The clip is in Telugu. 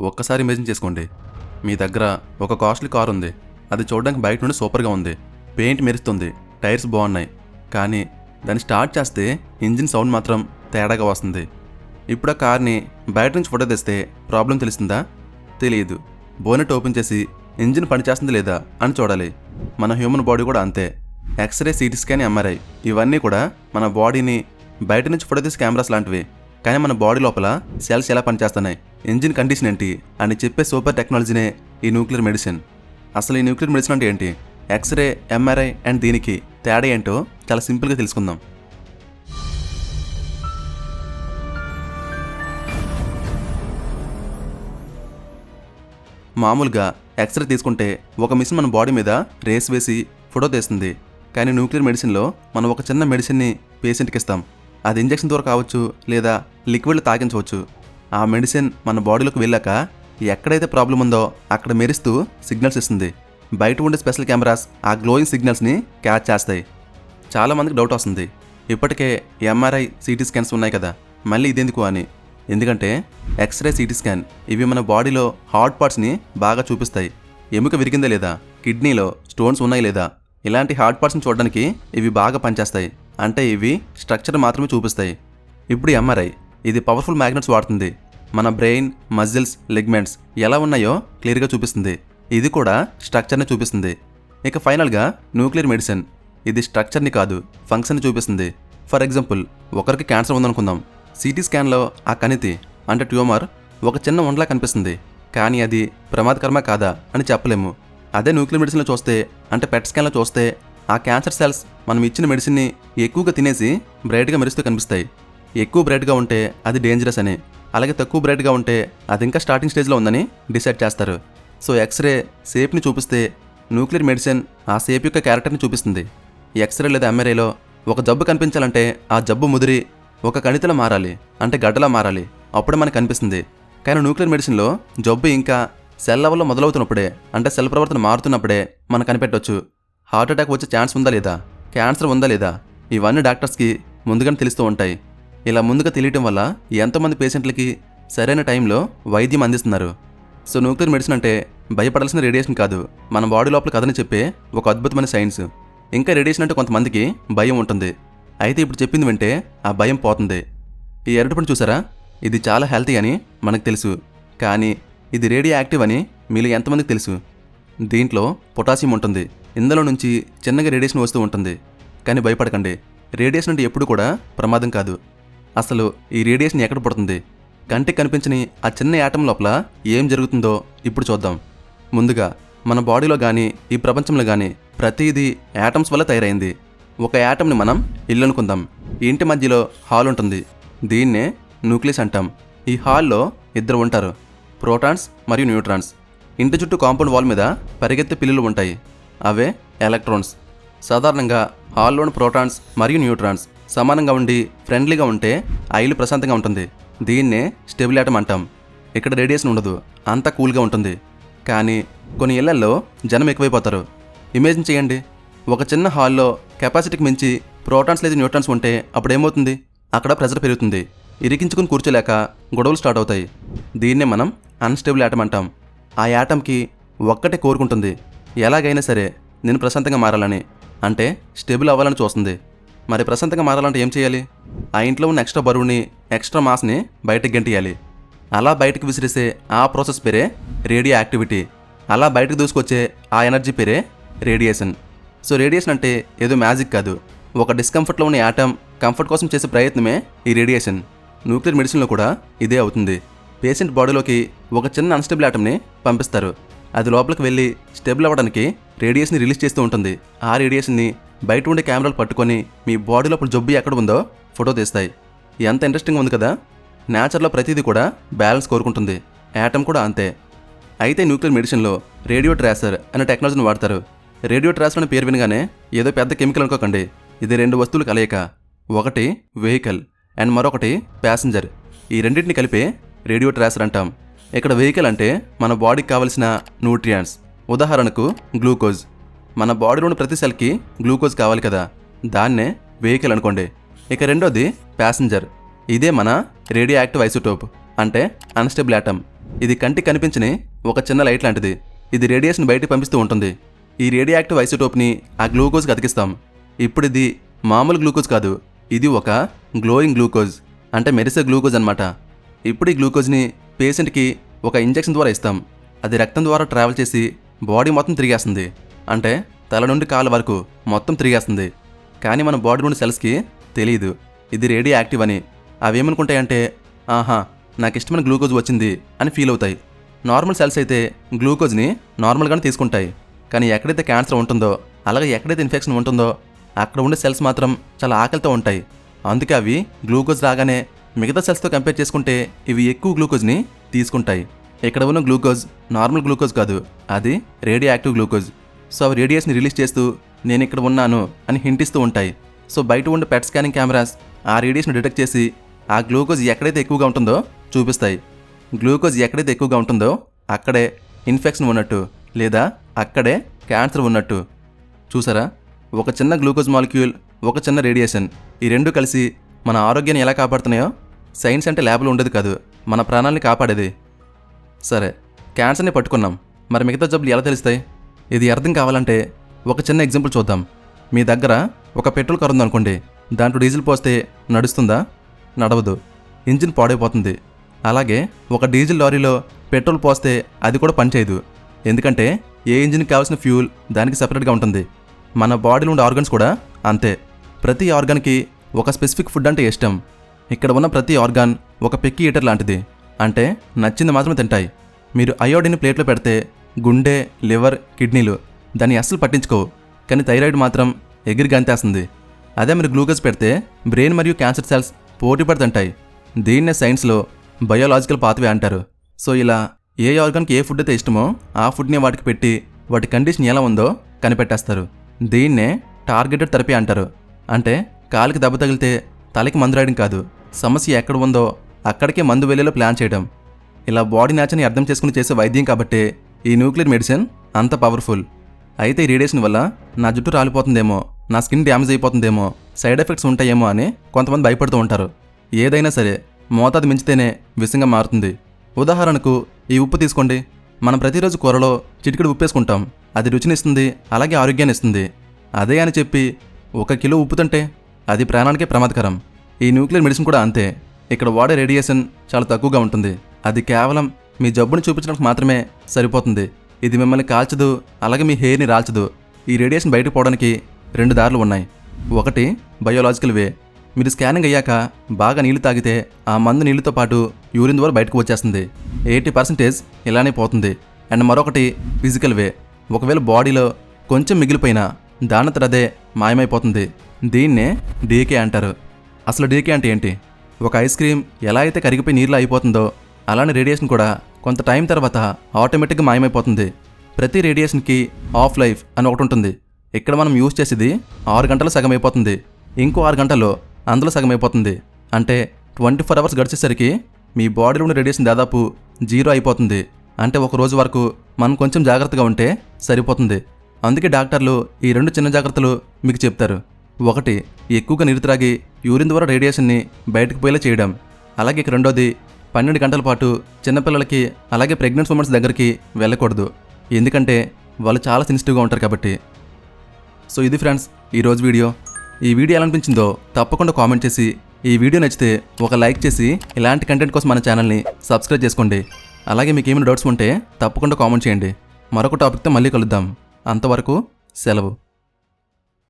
ఒక్కసారి ఇమేజిన్ చేసుకోండి. మీ దగ్గర ఒక కాస్ట్లీ కార్ ఉంది. అది చూడడానికి బయట నుండి సూపర్గా ఉంది, పెయింట్ మెరుస్తుంది, టైర్స్ బాగున్నాయి. కానీ దాన్ని స్టార్ట్ చేస్తే ఇంజిన్ సౌండ్ మాత్రం తేడాగా వస్తుంది. ఇప్పుడు ఆ కార్ని బయట నుంచి ఫోటో తెస్తే ప్రాబ్లం తెలుస్తుందా? తెలియదు. బోనెట్ ఓపెన్ చేసి ఇంజిన్ పనిచేస్తుంది లేదా అని చూడాలి. మన హ్యూమన్ బాడీ కూడా అంతే. ఎక్స్రే, సిటీ స్కాన్, ఎంఆర్ఐ ఇవన్నీ కూడా మన బాడీని బయట నుంచి ఫోటో తీసే కెమెరాస్ లాంటివి. కానీ మన బాడీ లోపల సెల్స్ ఎలా పనిచేస్తున్నాయి, ఇంజిన్ కండిషన్ ఏంటి అని చెప్పే సూపర్ టెక్నాలజీనే ఈ న్యూక్లియర్ మెడిసిన్. అసలు ఈ న్యూక్లియర్ మెడిసిన్ అంటే ఏంటి, ఎక్స్రే, ఎంఆర్ఐ అండ్ దీనికి తేడా ఏంటో చాలా సింపుల్గా తెలుసుకుందాం. మామూలుగా ఎక్స్రే తీసుకుంటే ఒక మిషన్ మన బాడీ మీద రేస్ వేసి ఫోటో తీస్తుంది. కానీ న్యూక్లియర్ మెడిసిన్లో మనం ఒక చిన్న మెడిసిన్ని పేషెంట్కి ఇస్తాం. అది ఇంజెక్షన్ ద్వారా కావచ్చు, లేదా లిక్విడ్లు తాగించవచ్చు. ఆ మెడిసిన్ మన బాడీలోకి వెళ్ళాక ఎక్కడైతే ప్రాబ్లం ఉందో అక్కడ మెరుస్తూ సిగ్నల్స్ ఇస్తుంది. బయట ఉండే స్పెషల్ కెమెరాస్ ఆ గ్లోయింగ్ సిగ్నల్స్ని క్యాచ్ చేస్తాయి. చాలామందికి డౌట్ వస్తుంది, ఇప్పటికే ఎంఆర్ఐ, సిటీ స్కాన్స్ ఉన్నాయి కదా, మళ్ళీ ఇదెందుకు అని. ఎందుకంటే ఎక్స్రే, సిటీ స్కాన్ ఇవి మన బాడీలో హార్ట్ పార్ట్స్ని బాగా చూపిస్తాయి. ఎముక విరిగిందా లేదా, కిడ్నీలో స్టోన్స్ ఉన్నాయి లేదా, ఇలాంటి హార్ట్ పార్ట్స్ని చూడడానికి ఇవి బాగా పనిచేస్తాయి. అంటే ఇవి స్ట్రక్చర్ మాత్రమే చూపిస్తాయి. ఇప్పుడు ఎంఆర్ఐ ఇది పవర్ఫుల్ మ్యాగ్నెట్స్ వాడుతుంది. మన బ్రెయిన్, మజిల్స్, లిగ్మెంట్స్ ఎలా ఉన్నాయో క్లియర్గా చూపిస్తుంది. ఇది కూడా స్ట్రక్చర్ని చూపిస్తుంది. ఇక ఫైనల్గా న్యూక్లియర్ మెడిసిన్ ఇది స్ట్రక్చర్ని కాదు, ఫంక్షన్ని చూపిస్తుంది. ఫర్ ఎగ్జాంపుల్, ఒకరికి క్యాన్సర్ ఉందనుకుందాం. సిటీ స్కాన్లో ఆ కణితి అంటే ట్యూమర్ ఒక చిన్న ఉండలా కనిపిస్తుంది. కానీ అది ప్రమాదకరమా కాదా అని చెప్పలేము. అదే న్యూక్లియర్ మెడిసిన్లో చూస్తే, అంటే పెట్ స్కాన్లో చూస్తే, ఆ క్యాన్సర్ సెల్స్ మనం ఇచ్చిన మెడిసిన్ని ఎక్కువగా తినేసి బ్రైట్గా మెరుస్తూ కనిపిస్తాయి. ఎక్కువ బ్రైట్గా ఉంటే అది డేంజరస్ అని, అలాగే తక్కువ బ్రైట్గా ఉంటే అది ఇంకా స్టార్టింగ్ స్టేజ్లో ఉందని డిసైడ్ చేస్తారు. సో ఎక్స్రే షేప్ని చూపిస్తే, న్యూక్లియర్ మెడిసిన్ ఆ షేప్ యొక్క క్యారెక్టర్ని చూపిస్తుంది. ఎక్స్రే లేదా ఎంఆర్ఐలో ఒక జబ్బు కనిపించాలంటే ఆ జబ్బు ముదిరి ఒక కణితిలా మారాలి, అంటే గడ్డలా మారాలి, అప్పుడే మనకు కనిపిస్తుంది. కానీ న్యూక్లియర్ మెడిసిన్లో జబ్బు ఇంకా సెల్ లెవెల్లో మొదలవుతున్నప్పుడే, అంటే సెల్ ప్రవర్తన మారుతున్నప్పుడే మనం కనిపెట్టవచ్చు. హార్ట్ అటాక్ వచ్చే ఛాన్స్ ఉందా లేదా, క్యాన్సర్ ఉందా లేదా, ఇవన్నీ డాక్టర్స్కి ముందుగానే తెలుస్తూ ఉంటాయి. ఇలా ముందుగా తెలియటం వల్ల ఎంతోమంది పేషెంట్లకి సరైన టైంలో వైద్యం అందిస్తున్నారు. సో న్యూక్లియర్ మెడిసిన్ అంటే భయపడాల్సిన రేడియేషన్ కాదు, మన బాడీ లోపల కథని చెప్పే ఒక అద్భుతమైన సైన్స్. ఇంకా రేడియేషన్ అంటే కొంతమందికి భయం ఉంటుంది. అయితే ఇప్పుడు చెప్పింది వింటే ఆ భయం పోతుంది. ఈ అరటిపండు చూసారా, ఇది చాలా హెల్తీ అని మనకు తెలుసు. కానీ ఇది రేడియో యాక్టివ్ అని మీలో ఎంతమందికి తెలుసు? దీంట్లో పొటాషియం ఉంటుంది. ఇందులో నుంచి చిన్నగా రేడియేషన్ వస్తూ ఉంటుంది. కానీ భయపడకండి, రేడియేషన్ అంటే ఎప్పుడు కూడా ప్రమాదం కాదు. అసలు ఈ రేడియేషన్ ఎక్కడ పడుతుంది, కంటికి కనిపించని ఆ చిన్న యాటం లోపల ఏం జరుగుతుందో ఇప్పుడు చూద్దాం. ముందుగా మన బాడీలో కానీ ఈ ప్రపంచంలో కానీ ప్రతిదీ యాటమ్స్ వల్ల తయారైంది. ఒక యాటమ్ని మనం ఇల్లు అనుకుందాం. ఈ ఇంటి మధ్యలో హాల్ ఉంటుంది. దీన్నే న్యూక్లియస్ అంటాం. ఈ హాల్లో ఇద్దరు ఉంటారు, ప్రోటాన్స్ మరియు న్యూట్రాన్స్. ఇంటి చుట్టూ కాంపౌండ్ వాల్ మీద పరిగెత్తే పిల్లులు ఉంటాయి, అవే ఎలక్ట్రాన్స్. సాధారణంగా హాల్లోని ప్రోటాన్స్ మరియు న్యూట్రాన్స్ సమానంగా ఉండి ఫ్రెండ్లీగా ఉంటే ఆ ఇల్లు ప్రశాంతంగా ఉంటుంది. దీన్నే స్టేబుల్ యాటమ్ అంటాం. ఇక్కడ రేడియేషన్ ఉండదు, అంతా కూల్గా ఉంటుంది. కానీ కొన్ని ఇళ్లల్లో జనం ఎక్కువైపోతారు. ఇమేజిన్ చేయండి, ఒక చిన్న హాల్లో కెపాసిటీకి మించి ప్రోటాన్స్ లేదా న్యూట్రాన్స్ ఉంటే అప్పుడు ఏమవుతుంది? అక్కడ ప్రెజర్ పెరుగుతుంది. ఇరికించుకుని కూర్చోలేక గొడవలు స్టార్ట్ అవుతాయి. దీన్నే మనం అన్స్టేబుల్ యాటమ్ అంటాం. ఆ యాటమ్కి ఒక్కటే కోరుకుంటుంది, ఎలాగైనా సరే నేను ప్రశాంతంగా మారాలని, అంటే స్టేబుల్ అవ్వాలని చూస్తుంది. మరి ప్రశాంతంగా మారాలంటే ఏం చేయాలి? ఆ ఇంట్లో ఉన్న ఎక్స్ట్రా బరువుని, ఎక్స్ట్రా మాస్ని బయటకు గెంటియాలి. అలా బయటకు విసిరిసే ఆ ప్రాసెస్ పేరే రేడియో యాక్టివిటీ. అలా బయటకు దూసుకొచ్చే ఆ ఎనర్జీ పేరే రేడియేషన్. సో రేడియేషన్ అంటే ఏదో మ్యాజిక్ కాదు, ఒక డిస్కంఫర్ట్లో ఉన్న యాటమ్ కంఫర్ట్ కోసం చేసే ప్రయత్నమే ఈ రేడియేషన్. న్యూక్లియర్ మెడిసిన్లో కూడా ఇదే అవుతుంది. పేషెంట్ బాడీలోకి ఒక చిన్న అన్స్టేబుల్ యాటమ్ని పంపిస్తారు. అది లోపలికి వెళ్ళి స్టేబుల్ అవ్వడానికి రేడియేషన్ని రిలీజ్ చేస్తూ ఉంటుంది. ఆ రేడియేషన్ని బయట ఉండే కెమెరాలు పట్టుకొని మీ బాడీ లోపల జబ్బు ఎక్కడ ఉందో ఫోటో తీస్తాయి. ఎంత ఇంట్రెస్టింగ్ ఉంది కదా. నేచర్లో ప్రతిదీ కూడా బ్యాలెన్స్ కోరుకుంటుంది, యాటమ్ కూడా అంతే. అయితే న్యూక్లియర్ మెడిసిన్లో రేడియో ట్రేసర్ అనే టెక్నాలజీని వాడతారు. రేడియో ట్రేసర్ అనే పేరు వినగానే ఏదో పెద్ద కెమికల్ అనుకోకండి. ఇది రెండు వస్తువులు కలయిక. ఒకటి వెహికల్ అండ్ మరొకటి ప్యాసింజర్. ఈ రెండింటిని కలిపే రేడియో ట్రేసర్ అంటాం. ఇక్కడ వెహికల్ అంటే మన బాడీకి కావలసిన న్యూట్రియంట్స్, ఉదాహరణకు గ్లూకోజ్. మన బాడీలోని ప్రతి సెల్కి గ్లూకోజ్ కావాలి కదా, దాన్నే వెహికల్ అనుకోండి. ఇక రెండోది ప్యాసింజర్. ఇదే మన రేడియో యాక్టివ్ ఐసోటోప్, అంటే అన్స్టేబుల్ యాటమ్. ఇది కంటికి కనిపించని ఒక చిన్న లైట్ లాంటిది. ఇది రేడియేషన్ బయటికి పంపిస్తూ ఉంటుంది. ఈ రేడియోయాక్టివ్ ఐసోటోప్ని ఆ గ్లూకోజ్కి అతికిస్తాం. ఇప్పుడు ఇది మామూలు గ్లూకోజ్ కాదు, ఇది ఒక గ్లోయింగ్ గ్లూకోజ్, అంటే మెరిసే గ్లూకోజ్ అనమాట. ఇప్పుడు ఈ గ్లూకోజ్ని పేషెంట్కి ఒక ఇంజెక్షన్ ద్వారా ఇస్తాం. అది రక్తం ద్వారా ట్రావెల్ చేసి బాడీ మొత్తం తిరిగేస్తుంది. అంటే తల నుండి కాళ్ళ వరకు మొత్తం తిరిగేస్తుంది. కానీ మన బాడీ నుండి సెల్స్కి తెలియదు ఇది రేడియో యాక్టివ్ అని. అవేమనుకుంటాయంటే, ఆహా నాకు ఇష్టమైన గ్లూకోజ్ వచ్చింది అని ఫీల్ అవుతాయి. నార్మల్ సెల్స్ అయితే గ్లూకోజ్ని నార్మల్గానే తీసుకుంటాయి. కానీ ఎక్కడైతే క్యాన్సర్ ఉంటుందో, అలాగే ఎక్కడైతే ఇన్ఫెక్షన్ ఉంటుందో అక్కడ ఉండే సెల్స్ మాత్రం చాలా ఆకలితో ఉంటాయి. అందుకే అవి గ్లూకోజ్ రాగానే మిగతా సెల్స్తో కంపేర్ చేసుకుంటే ఇవి ఎక్కువ గ్లూకోజ్ని తీసుకుంటాయి. ఇక్కడ ఉన్న గ్లూకోజ్ నార్మల్ గ్లూకోజ్ కాదు, అది రేడియో యాక్టివ్ గ్లూకోజ్. సో అవి రేడియేషన్ రిలీజ్ చేస్తూ నేను ఇక్కడ ఉన్నాను అని హింట్ ఇస్తూ ఉంటాయి. సో బయట ఉండే పెట్ స్కానింగ్ కెమెరాస్ ఆ రేడియేషన్ డిటెక్ట్ చేసి ఆ గ్లూకోజ్ ఎక్కడైతే ఎక్కువగా ఉంటుందో చూపిస్తాయి. గ్లూకోజ్ ఎక్కడైతే ఎక్కువగా ఉంటుందో అక్కడే ఇన్ఫెక్షన్ ఉన్నట్టు, లేదా అక్కడే క్యాన్సర్ ఉన్నట్టు. చూసారా, ఒక చిన్న గ్లూకోజ్ మాలిక్యూల్, ఒక చిన్న రేడియేషన్, ఈ రెండు కలిసి మన ఆరోగ్యాన్ని ఎలా కాపాడుతున్నాయో. సైన్స్ అంటే ల్యాబ్లో ఉండేది కాదు, మన ప్రాణాలని కాపాడేది. సరే, క్యాన్సర్ని పట్టుకున్నాం, మరి మిగతా జబ్బులు ఎలా తెలుస్తాయి? ఇది అర్థం కావాలంటే ఒక చిన్న ఎగ్జాంపుల్ చూద్దాం. మీ దగ్గర ఒక పెట్రోల్ కార్ ఉందనుకోండి, దాంట్లో డీజిల్ పోస్తే నడుస్తుందా? నడవదు, ఇంజిన్ పాడైపోతుంది. అలాగే ఒక డీజిల్ లారీలో పెట్రోల్ పోస్తే అది కూడా పనిచేయదు. ఎందుకంటే ఏ ఇంజిన్కి కావాల్సిన ఫ్యూల్ దానికి సపరేట్గా ఉంటుంది. మన బాడీలో ఉండే ఆర్గన్స్ కూడా అంతే. ప్రతి ఆర్గాన్కి ఒక స్పెసిఫిక్ ఫుడ్ అంటే ఇష్టం. ఇక్కడ ఉన్న ప్రతి ఆర్గాన్ ఒక పెక్కి ఈటర్ లాంటిది, అంటే నచ్చింది మాత్రమే తింటాయి. మీరు అయోడిన్ ప్లేట్లో పెడితే గుండె, లివర్, కిడ్నీలు దాన్ని అస్సలు పట్టించుకోవు, కానీ థైరాయిడ్ మాత్రం ఎగిరి గంతేస్తుంది. అదే మీరు గ్లూకోజ్ పెడితే బ్రెయిన్ మరియు క్యాన్సర్ సెల్స్ పోటీ పడి తింటాయి. దీన్నే సైన్స్లో బయోలాజికల్ పాత్వే అంటారు. సో ఇలా ఏ ఆర్గాన్కి ఏ ఫుడ్ అయితే ఇష్టమో ఆ ఫుడ్ని వాటికి పెట్టి వాటి కండిషన్ ఎలా ఉందో కనిపెట్టేస్తారు. దీన్నే టార్గెటెడ్ థెరపీ అంటారు. అంటే కాలికి దెబ్బ తగిలితే తలకి మందు రాయడం కాదు, సమస్య ఎక్కడ ఉందో అక్కడికే మందు వెళ్ళేలా ప్లాన్ చేయడం. ఇలా బాడీ నేచర్ని అర్థం చేసుకుని చేసే వైద్యం కాబట్టే ఈ న్యూక్లియర్ మెడిసిన్ అంత పవర్ఫుల్. అయితే ఈ రేడియేషన్ వల్ల నా జుట్టు రాలిపోతుందేమో, నా స్కిన్ డ్యామేజ్ అయిపోతుందేమో, సైడ్ ఎఫెక్ట్స్ ఉంటాయేమో అని కొంతమంది భయపడుతూ ఉంటారు. ఏదైనా సరే మోతాదు మించితేనే విషంగా మారుతుంది. ఉదాహరణకు ఈ ఉప్పు తీసుకోండి. మనం ప్రతిరోజు కూరలో చిటికెడు ఉప్పు వేసుకుంటాం. అది రుచినిస్తుంది, అలాగే ఆరోగ్యాన్ని ఇస్తుంది. అదే అని చెప్పి 1 కిలో ఉప్పు తింటే అది ప్రాణానికే ప్రమాదకరం. ఈ న్యూక్లియర్ మెడిసిన్ కూడా అంతే. ఇక్కడ వాడే రేడియేషన్ చాలా తక్కువగా ఉంటుంది. అది కేవలం మీ జబ్బుని చూపించడానికి మాత్రమే సరిపోతుంది. ఇది మిమ్మల్ని కాల్చదు, అలాగే మీ హెయిర్ని రాల్చదు. ఈ రేడియేషన్ బయటకు పోవడానికి 2 దారులు ఉన్నాయి. ఒకటి బయోలాజికల్ వే. మీరు స్కానింగ్ అయ్యాక బాగా నీళ్లు తాగితే ఆ మందు నీళ్ళతో పాటు యూరిన్ ద్వారా బయటకు వచ్చేస్తుంది. 80% ఇలానే పోతుంది. అండ్ మరొకటి ఫిజికల్ వే. ఒకవేళ బాడీలో కొంచెం మిగిలిపోయినా దానంతట అదే మాయమైపోతుంది. దీన్నే డీకే అంటారు. అసలు డీకే అంటే ఏంటి? ఒక ఐస్ క్రీమ్ ఎలా అయితే కరిగిపోయి నీళ్ళు అయిపోతుందో అలానే రేడియేషన్ కూడా కొంత టైం తర్వాత ఆటోమేటిక్గా మాయమైపోతుంది. ప్రతి రేడియేషన్కి ఆఫ్ లైఫ్ అని ఒకటి ఉంటుంది. ఇక్కడ మనం యూజ్ చేసేది 6 గంటలు సగం అయిపోతుంది. ఇంకో 6 గంటల్లో అందులో సగం అయిపోతుంది. అంటే 24 అవర్స్ గడిచేసరికి మీ బాడీలో ఉన్న రేడియేషన్ దాదాపు 0 అయిపోతుంది. అంటే ఒక రోజు వరకు మనం కొంచెం జాగ్రత్తగా ఉంటే సరిపోతుంది. అందుకే డాక్టర్లు ఈ 2 చిన్న జాగ్రత్తలు మీకు చెప్తారు. ఒకటి, ఎక్కువగా నీరు త్రాగి యూరిన్ ద్వారా రేడియేషన్ని బయటకు పోయేలా చేయడం. అలాగే ఇక రెండోది, 12 గంటల పాటు చిన్నపిల్లలకి అలాగే ప్రెగ్నెంట్ ఉమెన్స్ దగ్గరికి వెళ్ళకూడదు. ఎందుకంటే వాళ్ళు చాలా సెన్సిటివ్గా ఉంటారు కాబట్టి. సో ఇది ఫ్రెండ్స్ ఈరోజు వీడియో. ఈ వీడియో ఎలా అనిపించిందో తప్పకుండా కామెంట్ చేసి, ఈ వీడియో నచ్చితే ఒక లైక్ చేసి ఇలాంటి కంటెంట్ కోసం మన ఛానల్ని సబ్స్క్రైబ్ చేసుకోండి. అలాగే మీకు ఏమైనా డౌట్స్ ఉంటే తప్పకుండా కామెంట్ చేయండి. మరొక టాపిక్తో మళ్ళీ కలుద్దాం. అంతవరకు సెలవు.